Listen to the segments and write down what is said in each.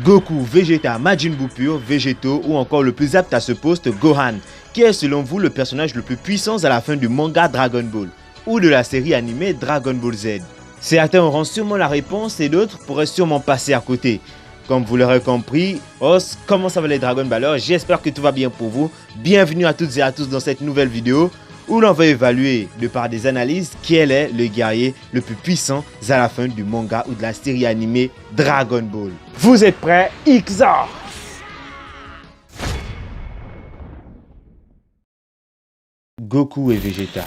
Goku, Vegeta, Majin Buu pur, Végétaux ou encore le plus apte à ce poste, Gohan, qui est selon vous le personnage le plus puissant à la fin du manga Dragon Ball ou de la série animée Dragon Ball Z. Certains auront sûrement la réponse et d'autres pourraient sûrement passer à côté. Comme vous l'aurez compris, comment ça va les Dragon Ballers? J'espère que tout va bien pour vous. Bienvenue à toutes et à tous dans cette nouvelle vidéo où l'on va évaluer de par des analyses quel est le guerrier le plus puissant à la fin du manga ou de la série animée Dragon Ball. Vous êtes prêts? XOR! Goku et Vegeta.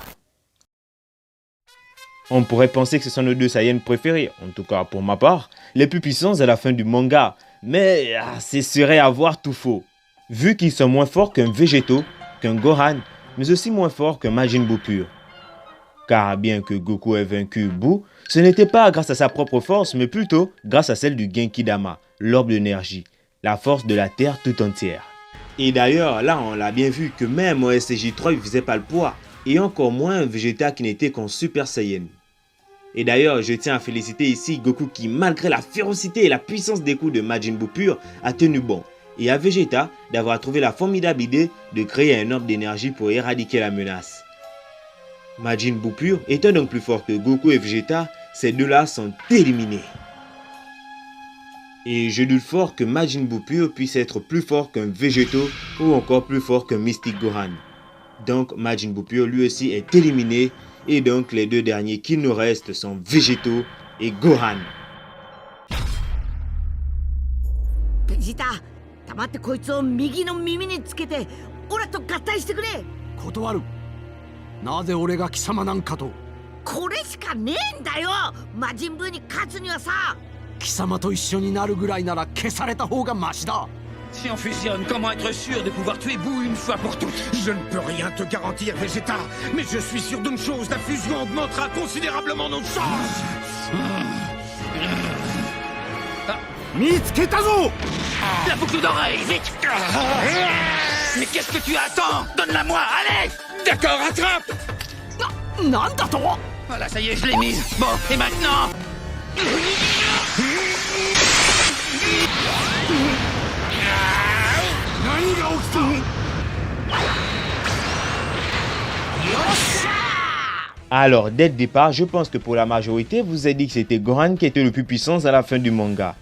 On pourrait penser que ce sont nos deux Saiyans préférés, en tout cas pour ma part, les plus puissants à la fin du manga, mais ce serait avoir tout faux. Vu qu'ils sont moins forts qu'un Végétaux, qu'un Gohan, mais aussi moins forts qu'un Majin Buu pur. Car bien que Goku ait vaincu Buu, ce n'était pas grâce à sa propre force, mais plutôt grâce à celle du Genki-Dama, l'orbe d'énergie, la force de la Terre tout entière. Et d'ailleurs, là on l'a bien vu que même au SCJ3 il faisait pas le poids, et encore moins un Vegeta qui n'était qu'en Super Saiyan. Et d'ailleurs, je tiens à féliciter ici Goku qui, malgré la férocité et la puissance des coups de Majin Buu pur, a tenu bon. Et à Vegeta d'avoir trouvé la formidable idée de créer un orbe d'énergie pour éradiquer la menace. Majin Buu pur étant donc plus fort que Goku et Vegeta, ces deux-là sont éliminés. Et je doute fort que Majin Buu pur puisse être plus fort qu'un Végétaux ou encore plus fort qu'un Mystic Gohan. Donc Majin Buu pur lui aussi est éliminé et donc les deux derniers qui nous restent sont Végétaux et Gohan. Vegeta, 黙ってこいつを右の耳につけてオラと合体してくれ。断る。なぜ俺が貴様なんかと。これしかねえんだよ。魔人ブーに勝つにはさ。貴様と一緒になるぐらいなら消された方がマシだ。Si on fusionne, comment être sûr de pouvoir tuer Buu une fois pour toutes? Je ne peux rien te garantir, Vegeta, mais je suis sûr d'une chose, la fusion augmentera considérablement nos chances. 見つけたぞ。 La boucle d'oreille, vite! Mais qu'est-ce que tu attends? Donne-la-moi, allez! D'accord, attrape. なんだと。 Voilà, ça y est, je l'ai mise. Bon, et maintenant? Alors, dès le départ, je pense que pour la majorité, vous avez dit que c'était Gohan qui était le plus puissant à la fin du manga.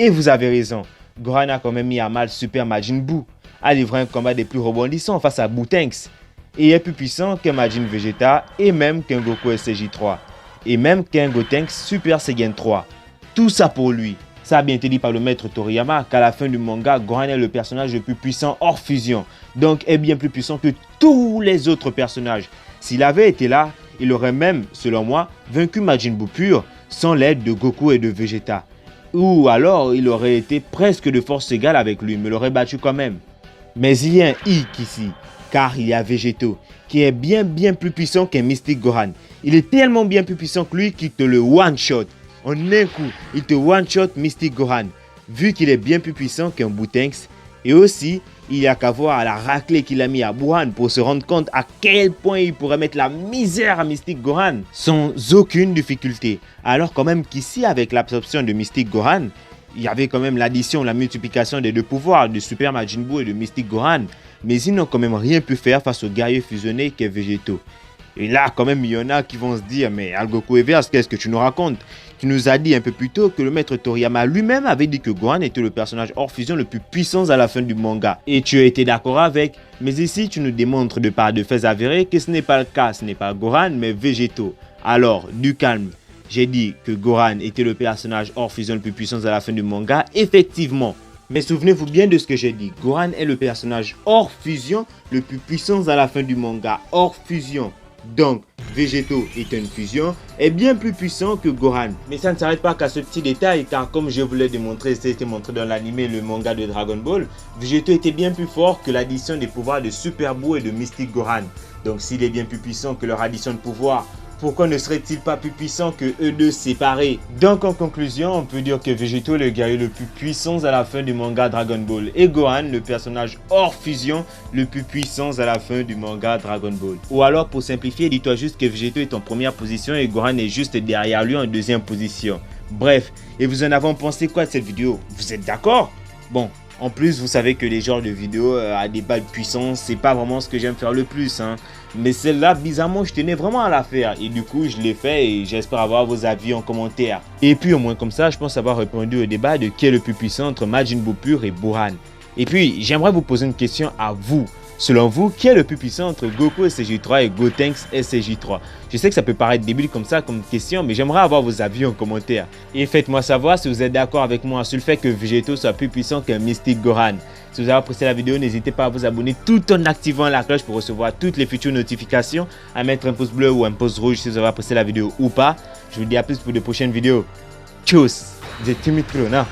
Et vous avez raison, Gohan a quand même mis à mal Super Majin Buu, a livré un combat des plus rebondissants face à Buu-Tenks, et est plus puissant qu'un Majin Vegeta et même qu'un Goku SCJ3, et même qu'un Gotenks Super Saiyan 3. Tout ça pour lui. Ça a bien été dit par le maître Toriyama qu'à la fin du manga, Gohan est le personnage le plus puissant hors fusion, donc est bien plus puissant que tous les autres personnages. S'il avait été là, il aurait même, selon moi, vaincu Majin Buu pur sans l'aide de Goku et de Vegeta. Ou alors, il aurait été presque de force égale avec lui, mais l'aurait battu quand même. Mais il y a un hic ici, car il y a Végétaux, qui est bien plus puissant qu'un Mystic Gohan. Il est tellement bien plus puissant que lui qu'il te le one-shot. En un coup, il te one-shot Mystic Gohan, vu qu'il est bien plus puissant qu'un Buu-Tenks. Et aussi, il n'y a qu'à voir la raclée qu'il a mis à Buu-Han pour se rendre compte à quel point il pourrait mettre la misère à Mystic Gohan sans aucune difficulté. Alors quand même qu'ici, avec l'absorption de Mystic Gohan, il y avait quand même l'addition, la multiplication des deux pouvoirs de Super Majin Buu et de Mystic Gohan. Mais ils n'ont quand même rien pu faire face au guerrier fusionné qu'est Végétaux. Et là, quand même, il y en a qui vont se dire, mais Algoku Evers, qu'est-ce que tu nous racontes? Tu nous as dit un peu plus tôt que le maître Toriyama lui-même avait dit que Gohan était le personnage hors fusion le plus puissant à la fin du manga. Et tu as été d'accord avec, mais ici tu nous démontres de par de faits avérés que ce n'est pas le cas, ce n'est pas Gohan mais Végétaux. Alors, du calme, j'ai dit que Gohan était le personnage hors fusion le plus puissant à la fin du manga, effectivement. Mais souvenez-vous bien de ce que j'ai dit, Gohan est le personnage hors fusion le plus puissant à la fin du manga, hors fusion. Donc, Végétaux est une fusion, est bien plus puissant que Gohan. Mais ça ne s'arrête pas qu'à ce petit détail, car comme je vous l'ai démontré, c'était montré dans l'anime et le manga de Dragon Ball, Végétaux était bien plus fort que l'addition des pouvoirs de Super Buu et de Mystic Gohan. Donc s'il est bien plus puissant que leur addition de pouvoirs, pourquoi ne serait-il pas plus puissant que eux deux séparés? Donc en conclusion, on peut dire que Végétaux est le guerrier le plus puissant à la fin du manga Dragon Ball et Gohan le personnage hors fusion le plus puissant à la fin du manga Dragon Ball. Ou alors pour simplifier, dis-toi juste que Végétaux est en première position et Gohan est juste derrière lui en deuxième position. Bref, et vous en avez pensé quoi de cette vidéo? Vous êtes d'accord? Bon, en plus, vous savez que les genres de vidéos à des balles puissantes, c'est pas vraiment ce que j'aime faire le plus, hein. Mais celle-là, bizarrement, je tenais vraiment à la faire. Et du coup, je l'ai fait et j'espère avoir vos avis en commentaire. Et puis, au moins comme ça, je pense avoir répondu au débat de qui est le plus puissant entre Majin Buu pur et Buran. Et puis, j'aimerais vous poser une question à vous. Selon vous, qui est le plus puissant entre Goku SCJ3 et Gotenks SCJ3? Je sais que ça peut paraître débile comme ça, comme question, mais j'aimerais avoir vos avis en commentaire. Et faites-moi savoir si vous êtes d'accord avec moi sur le fait que Végéto soit plus puissant qu'un Mystic Gohan. Si vous avez apprécié la vidéo, n'hésitez pas à vous abonner tout en activant la cloche pour recevoir toutes les futures notifications, à mettre un pouce bleu ou un pouce rouge si vous avez apprécié la vidéo ou pas. Je vous dis à plus pour de prochaines vidéos. Tchuss, vous êtes timide, non?